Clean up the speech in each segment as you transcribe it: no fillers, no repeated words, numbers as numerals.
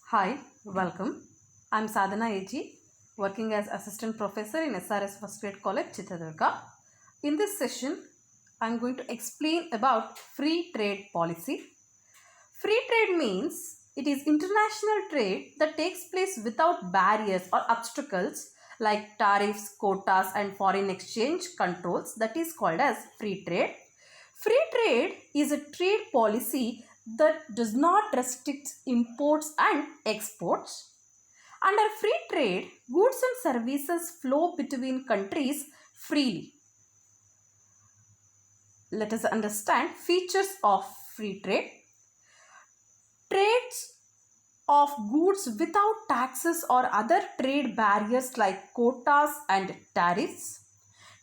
Hi, welcome. I'm Sadhana AG, working as Assistant Professor in SRS First Grade College, Chitradurga. In this session, I'm going to explain about free trade policy. Free trade means it is international trade that takes place without barriers or obstacles like tariffs, quotas, and foreign exchange controls. That is called as free trade. Free trade is a trade policy that does not restrict imports and exports. Under free trade, goods and services flow between countries freely. Let us understand features of free trade. Trades of goods without taxes or other trade barriers like quotas and tariffs.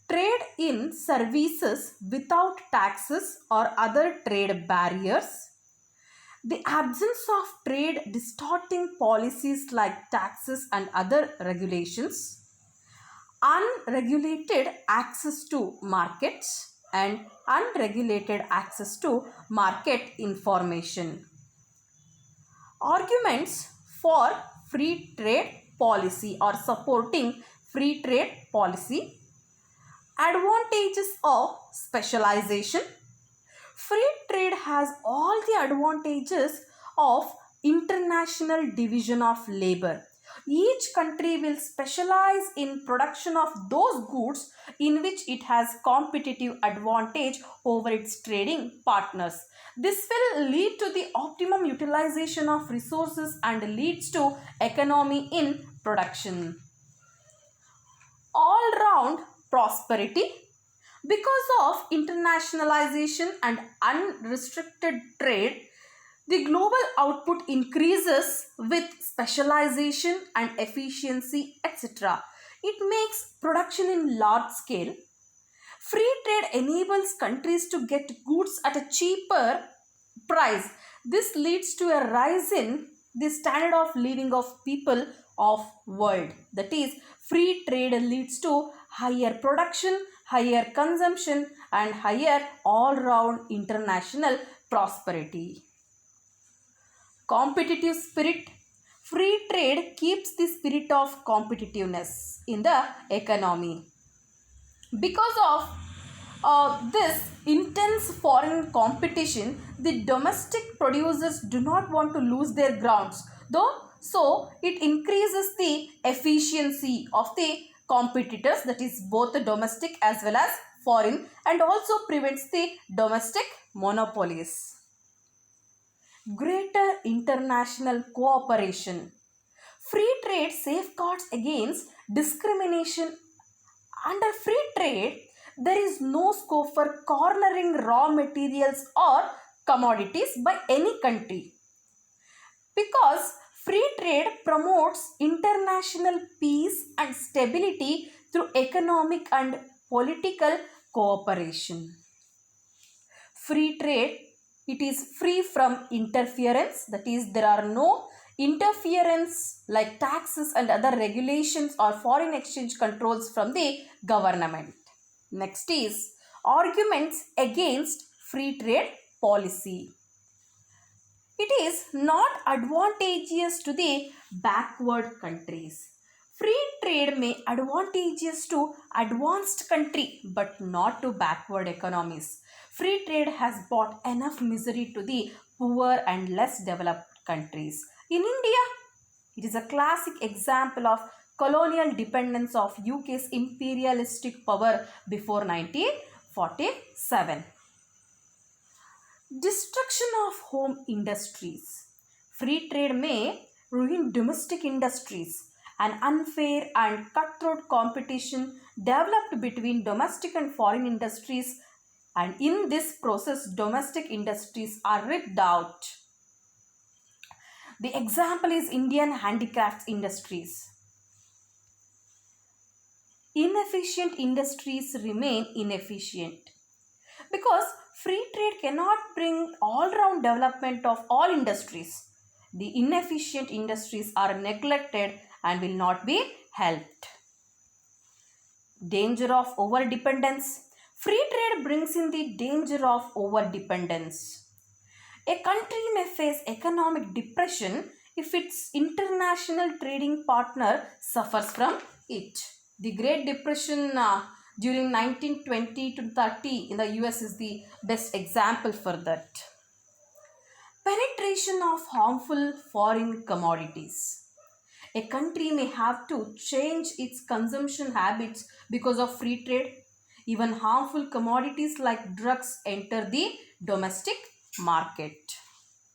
Trade in services without taxes or other trade barriers. The absence of trade distorting policies like taxes and other regulations. Unregulated access to markets and unregulated access to market information. Arguments for free trade policy or supporting free trade policy. Advantages of specialization. Free trade has all the advantages of international division of labor. Each country will specialize in production of those goods in which it has competitive advantage over its trading partners. This will lead to the optimum utilization of resources and leads to economy in production. All round prosperity. Because of internationalization and unrestricted trade, the global output increases with specialization and efficiency, etc. It makes production in large scale. Free trade enables countries to get goods at a cheaper price. This leads to a rise in the standard of living of people of world. That is, free trade leads to higher production, higher consumption and higher all-round international prosperity. Competitive spirit. Free trade keeps the spirit of competitiveness in the economy. Because of this intense foreign competition, the domestic producers do not want to lose their grounds, so it increases the efficiency of the competitors, that is both the domestic as well as foreign, and also prevents the domestic monopolies. Greater international cooperation. Free trade safeguards against discrimination. Under free trade, there is no scope for cornering raw materials or commodities by any country, because free trade promotes international peace and stability through economic and political cooperation. Free trade, it is free from interference, that is there are no interference like taxes and other regulations or foreign exchange controls from the government. Next is arguments against free trade policy. It is not advantageous to the backward countries. Free trade may advantageous to advanced country but not to backward economies. Free trade has brought enough misery to the poor and less developed countries. In India, it is a classic example of colonial dependence of UK's imperialistic power before 1947. Destruction of home industries. Free trade may ruin domestic industries. An unfair and cutthroat competition developed between domestic and foreign industries, and in this process domestic industries are ripped out. The example is Indian handicrafts industries. Inefficient industries remain inefficient because free trade cannot bring all-round development of all industries. The inefficient industries are neglected and will not be helped. Danger of overdependence. Free trade brings in the danger of overdependence. A country may face economic depression if its international trading partner suffers from it. The Great Depression during 1920 to 30 in the US is the best example for that. Penetration of harmful foreign commodities. A country may have to change its consumption habits because of free trade. Even harmful commodities like drugs enter the domestic market.